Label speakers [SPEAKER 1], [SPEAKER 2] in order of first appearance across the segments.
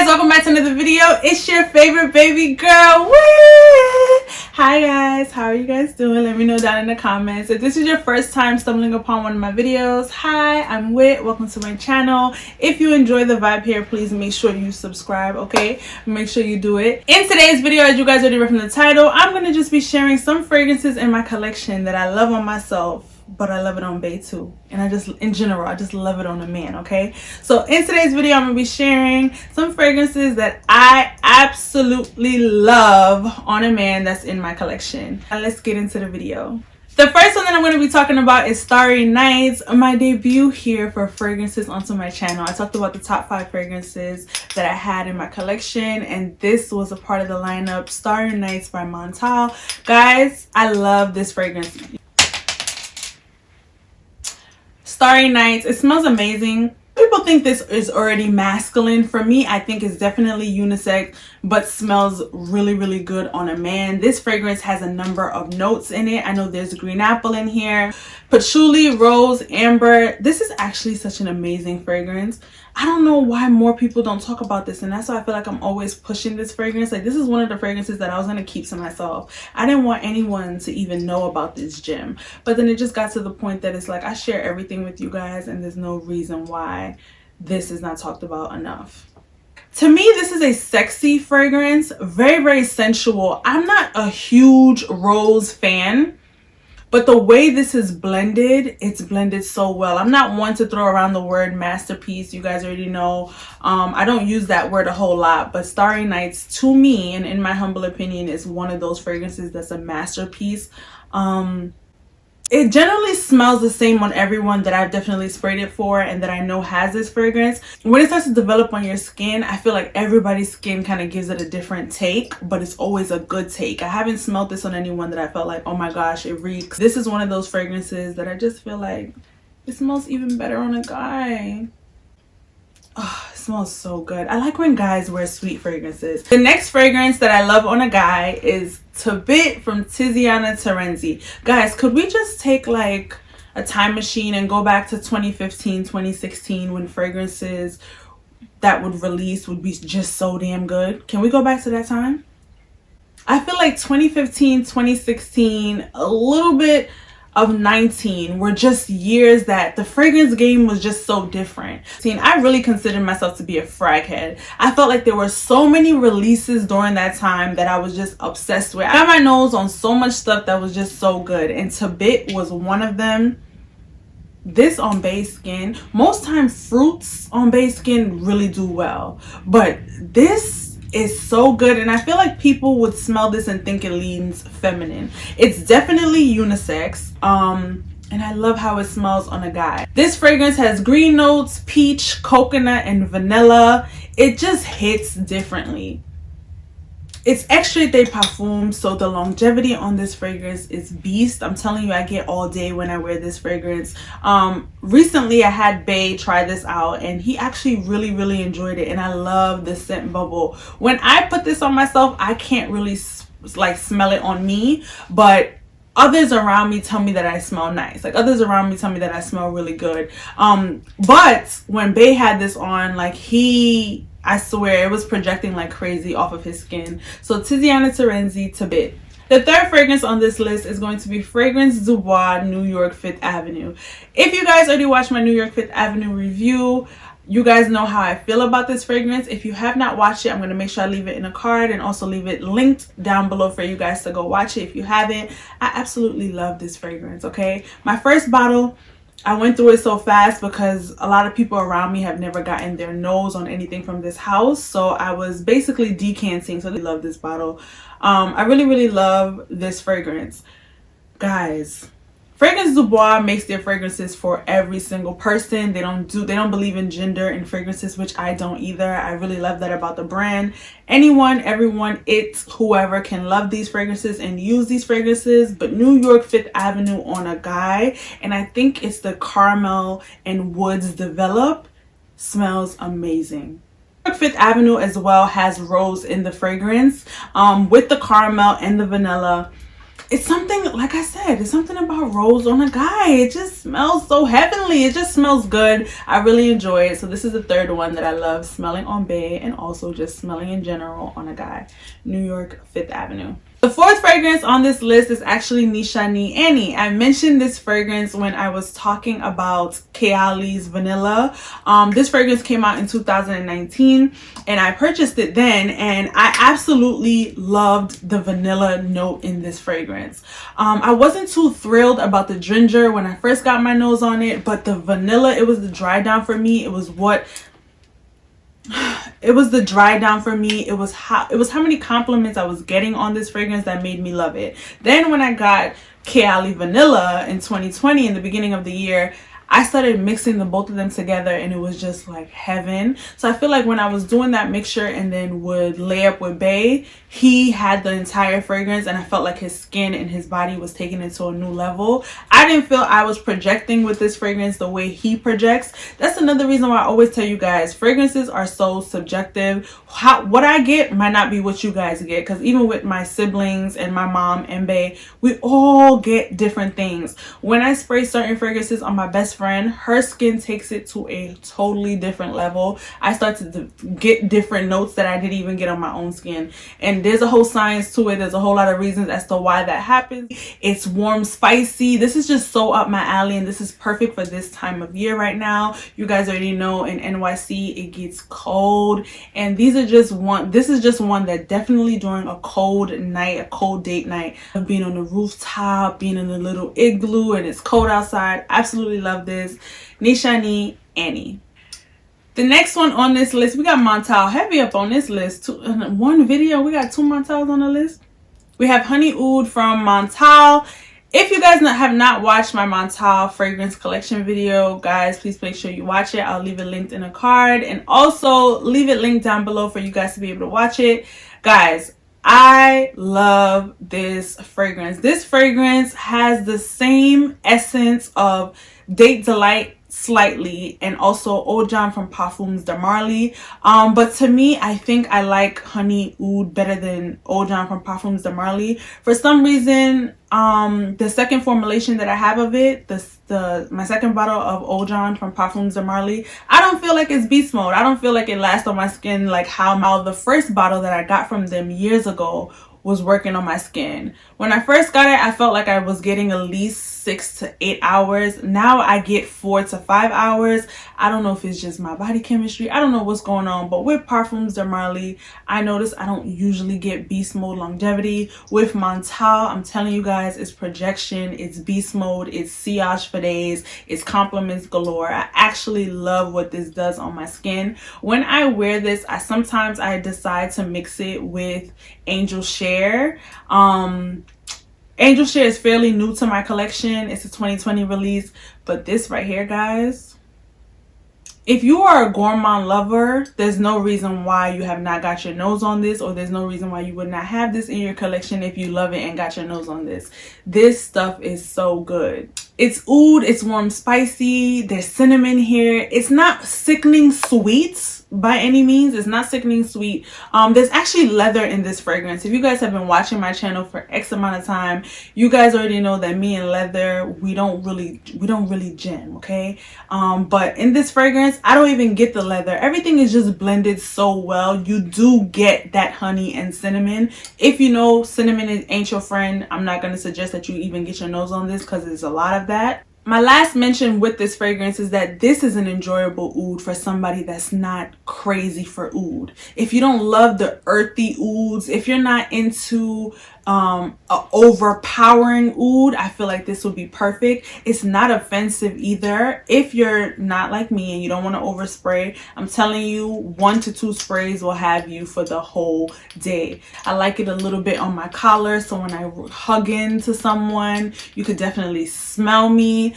[SPEAKER 1] guys, welcome back to another video. It's your favorite baby girl. Woo! Hi guys, how are you guys doing? Let me know down in the comments. If this is your first time stumbling upon one of my videos, hi, I'm Wit. Welcome to my channel. If you enjoy the vibe here, please make sure you subscribe, okay? Make sure you do it. In today's video, as you guys already read from the title, I'm going to just be sharing some fragrances in my collection that I love on myself, but I love it on bae too. And I just, in general, I just love it on a man, okay? So in today's video, I'm gonna be sharing some fragrances that I absolutely love on a man that's in my collection. Now let's get into the video. The first one that I'm going to be talking about is Starry Nights, my debut here for fragrances onto my channel. I talked about the top 5 fragrances that I had in my collection, and this was a part of the lineup, Starry Nights by Montblanc. Guys, I love this fragrance. Starry Nights, it smells amazing. People think this is already masculine. For me, I think it's definitely unisex, but smells really, really good on a man. This fragrance has a number of notes in it. I know there's green apple in here, patchouli, rose, amber. This is actually such an amazing fragrance. I don't know why more people don't talk about this, and that's why I feel like I'm always pushing this fragrance. Like, this is one of the fragrances that I was going to keep to myself. I didn't want anyone to even know about this gem, but then it just got to the point that it's like I share everything with you guys, and there's no reason why this is not talked about enough. To me, this is a sexy fragrance, very, very sensual. I'm not a huge rose fan, but the way this is blended, it's blended so well. I'm not one to throw around the word masterpiece. You guys already know I don't use that word a whole lot, but Starry Nights, to me, and in my humble opinion, is one of those fragrances that's a masterpiece. It generally smells the same on everyone that I've definitely sprayed it for and that I know has this fragrance. When it starts to develop on your skin, I feel like everybody's skin kind of gives it a different take, but it's always a good take. I haven't smelled this on anyone that I felt like, oh my gosh, it reeks. This is one of those fragrances that I just feel like it smells even better on a guy. Oh, it smells so good. I like when guys wear sweet fragrances. The next fragrance that I love on a guy is Tobit from Tiziana Terenzi. Guys, could we just take like a time machine and go back to 2015, 2016 when fragrances that would release would be just so damn good? Can we go back to that time? I feel like 2015, 2016, a little bit of 19 were just years that the fragrance game was just so different. I really considered myself to be a frag head. I felt like there were so many releases during that time that I was just obsessed with. I got my nose on so much stuff that was just so good, and Tobit was one of them. This on bae skin, most times fruits on bae skin really do well, but this is so good, and I feel like people would smell this and think it leans feminine. It's definitely unisex, and I love how it smells on a guy. This fragrance has green notes, peach, coconut, and vanilla. It just hits differently. It's Extrait de Parfum, so the longevity on this fragrance is beast. I'm telling you, I get all day when I wear this fragrance. Recently, I had bae try this out, and he actually really, really enjoyed it, and I love the scent bubble. When I put this on myself, I can't really like smell it on me, but others around me tell me that I smell nice. Like, others around me tell me that I smell really good. But when bae had this on, like, I swear it was projecting like crazy off of his skin. So Tiziana Terenzi, Tobit. The third fragrance on this list is going to be Fragrance du Bois New York 5th Avenue. If you guys already watched my New York 5th Avenue review, you guys know how I feel about this fragrance. If you have not watched it, I'm going to make sure I leave it in a card and also leave it linked down below for you guys to go watch it if you haven't. I absolutely love this fragrance, okay? My first bottle, I went through it so fast because a lot of people around me have never gotten their nose on anything from this house. So I was basically decanting. So I love this bottle. I really, really love this fragrance. Guys, Fragrance du Bois makes their fragrances for every single person. They don't believe in gender in fragrances, which I don't either. I really love that about the brand. Anyone, everyone, whoever can love these fragrances and use these fragrances, but New York 5th Avenue on a guy, and I think it's the caramel and woods develop, smells amazing. Fifth Avenue as well has rose in the fragrance with the caramel and the vanilla. it's something, like I said, it's something about rose on a guy. It just smells so heavenly. It just smells good. I really enjoy it. So this is the third one that I love smelling on Bae, and also just smelling in general on a guy. New York, 5th Avenue. The fourth fragrance on this list is actually Nishani Ani. I mentioned this fragrance when I was talking about Kayali's Vanilla. This fragrance came out in 2019 and I purchased it then, and I absolutely loved the vanilla note in this fragrance. I wasn't too thrilled about the ginger when I first got my nose on it, but the vanilla, it was the dry down for me. It was the dry down for me. It was how many compliments I was getting on this fragrance that made me love it. Then when I got Kayali Vanilla in 2020, in the beginning of the year, I started mixing the both of them together, and it was just like heaven. So I feel like when I was doing that mixture and then would lay up with Bae, he had the entire fragrance, and I felt like his skin and his body was taking it to a new level. I didn't feel I was projecting with this fragrance the way he projects. That's another reason why I always tell you guys, fragrances are so subjective. What I get might not be what you guys get, because even with my siblings and my mom and Bae, we all get different things. When I spray certain fragrances on my best friend, her skin takes it to a totally different level. I start to get different notes that I didn't even get on my own skin, and there's a whole science to it. There's a whole lot of reasons as to why that happens. It's warm, spicy. This is just so up my alley, and this is perfect for this time of year right now. You guys already know in NYC it gets cold, and this is just one that definitely during a cold night, a cold date night, of being on the rooftop, being in a little igloo and it's cold outside, absolutely love this. Nishani Ani. The next one on this list, we got Montal. Heavy up on this list. In one video, we got 2 Montals on the list. We have Honey Oud from Montal. If you guys have not watched my Montal fragrance collection video, guys, please make sure you watch it. I'll leave it linked in a card, and also leave it linked down below for you guys to be able to watch it. Guys, I love this fragrance. This fragrance has the same essence of Date Delight slightly, and also Ojan from Parfums de Marly, but to me, I think I like Honey Oud better than Ojan from Parfums de Marly. For some reason, the second formulation that I have of it, my second bottle of Ojan from Parfums de Marly, I don't feel like it's beast mode. I don't feel like it lasts on my skin like how the first bottle that I got from them years ago was working on my skin. When I first got it, I felt like I was getting at least 6 to 8 hours. Now I get 4 to 5 hours. I don't know if it's just my body chemistry. I don't know what's going on, but with Parfums de Marly, I notice I don't usually get beast mode longevity. With Montal, I'm telling you guys, it's projection, it's beast mode, it's sillage for days, it's compliments galore. I actually love what this does on my skin. When I wear this, sometimes I decide to mix it with Angel Share. Angel Share is fairly new to my collection. It's a 2020 release, but this right here, guys, if you are a gourmand lover, there's no reason why you have not got your nose on this, or there's no reason why you would not have this in your collection if you love it and got your nose on this. This stuff is so good. It's oud, it's warm, spicy, there's cinnamon here. It's not sickening sweet by any means. It's not sickening sweet. There's actually leather in this fragrance. If you guys have been watching my channel for X amount of time, you guys already know that me and leather, we don't really gem, okay? But in this fragrance, I don't even get the leather. Everything is just blended so well. You do get that honey and cinnamon. If you know cinnamon ain't your friend, I'm not going to suggest that you even get your nose on this, because there's a lot of that. My last mention with this fragrance is that this is an enjoyable oud for somebody that's not crazy for oud. If you don't love the earthy ouds, if you're not into a overpowering oud, I feel like this would be perfect. It's not offensive either. If you're not like me and you don't want to overspray, I'm telling you, 1 to 2 sprays will have you for the whole day. I like it a little bit on my collar, so when I hug into someone, you could definitely smell me.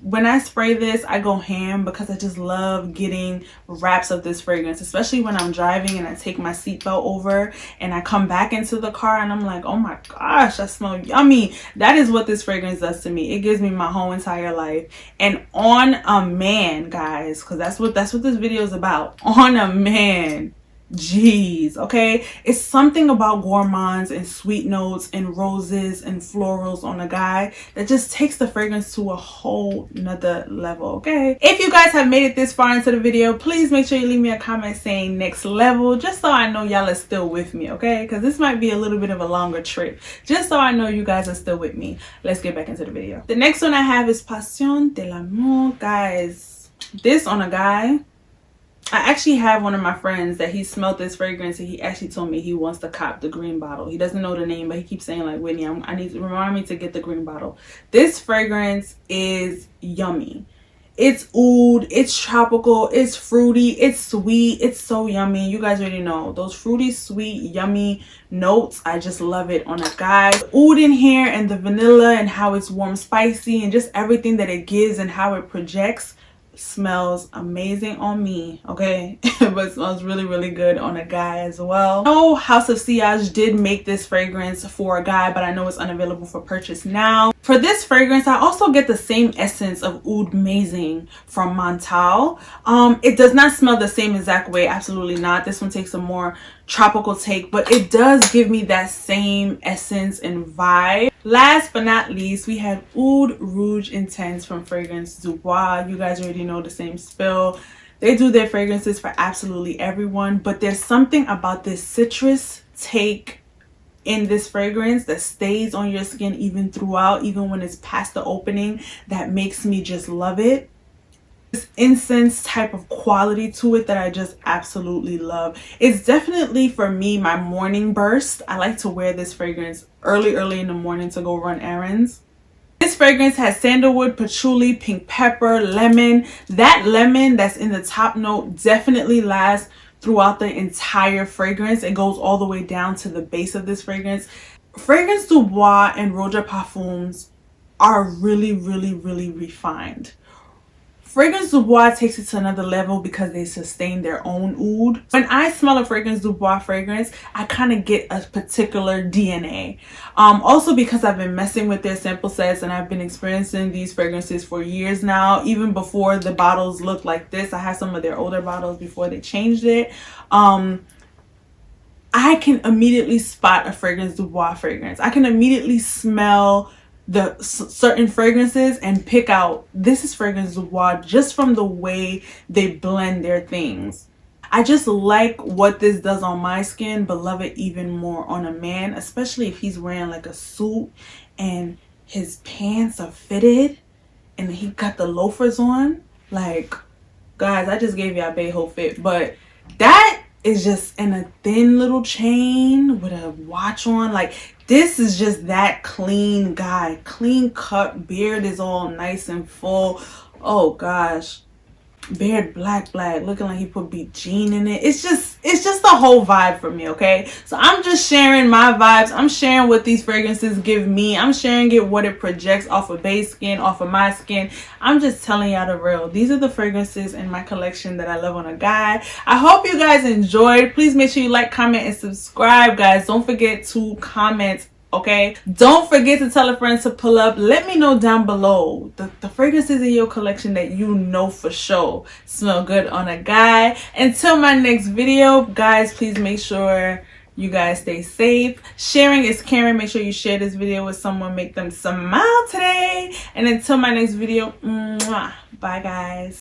[SPEAKER 1] When I spray this, I go ham, because I just love getting wraps of this fragrance, especially when I'm driving and I take my seatbelt over and I come back into the car and I'm like, oh my gosh, I smell yummy. That is what this fragrance does to me. It gives me my whole entire life. And on a man, guys, because that's what this video is about. On a man, Jeez, okay? It's something about gourmands and sweet notes and roses and florals on a guy that just takes the fragrance to a whole nother level, okay? If you guys have made it this far into the video, please make sure you leave me a comment saying next level, just so I know y'all are still with me, okay? Because this might be a little bit of a longer trip, just so I know you guys are still with me. Let's get back into the video. The next one I have is Passion de l'amour, guys. This on a guy, I actually have one of my friends that he smelled this fragrance and he actually told me he wants to cop the green bottle. He doesn't know the name, but he keeps saying like, Whitney, I need to remind me to get the green bottle. This fragrance is yummy. It's oud, it's tropical, it's fruity, it's sweet, it's so yummy. You guys already know those fruity, sweet, yummy notes. I just love it on a guy. The oud in here and the vanilla and how it's warm, spicy, and just everything that it gives and how it projects smells amazing on me, okay? But smells really, really good on a guy as well. I know House of Sillage did make this fragrance for a guy, but I know it's unavailable for purchase now. For this fragrance, I also get the same essence of Oud Amazing from Montal. It does not smell the same exact way, absolutely not. This one takes a more tropical take, but it does give me that same essence and vibe. Last but not least, we have Oud Rouge Intense from Fragrance Du Bois. You guys already know the same spill. They do their fragrances for absolutely everyone, but there's something about this citrus take in this fragrance that stays on your skin even throughout, even when it's past the opening, that makes me just love it. This incense type of quality to it that I just absolutely love. It's definitely, for me, my morning burst. I like to wear this fragrance early in the morning to go run errands. This fragrance has sandalwood, patchouli, pink pepper, lemon. That lemon that's in the top note definitely lasts throughout the entire fragrance. It goes all the way down to the base of this fragrance. Fragrance Du Bois and ROJA Parfums are really, really, really refined. Fragrance Du Bois takes it to another level because they sustain their own oud. When I smell a Fragrance Du Bois fragrance, I kind of get a particular DNA. Also because I've been messing with their sample sets and I've been experiencing these fragrances for years now. Even before the bottles looked like this, I have some of their older bottles before they changed it. I can immediately spot a Fragrance Du Bois fragrance. I can immediately smell the certain fragrances and pick out this is Fragrance Du Bois just from the way they blend their things. I just like what this does on my skin, but love it even more on a man, especially if he's wearing like a suit and his pants are fitted and he got the loafers on. Like, guys, I just gave y'all a whole fit, but that is just in a thin little chain with a watch on. Like, this is just that clean guy, clean cut, beard is all nice and full. Oh gosh, beard black, looking like he put Beat Jean in it. It's just the whole vibe for me, okay? So I'm just sharing my vibes. I'm sharing what these fragrances give me. I'm sharing it, what it projects off of base skin, off of my skin. I'm just telling y'all the real. These are the fragrances in my collection that I love on a guy. I hope you guys enjoyed. Please make sure you like, comment, and subscribe, guys. Don't forget to comment, okay? Don't forget to tell a friend to pull up. Let me know down below the fragrances in your collection that you know for sure smell good on a guy. Until my next video, guys, please make sure you guys stay safe. Sharing is caring. Make sure you share this video with someone, make them smile today. And until my next video, mwah, bye guys.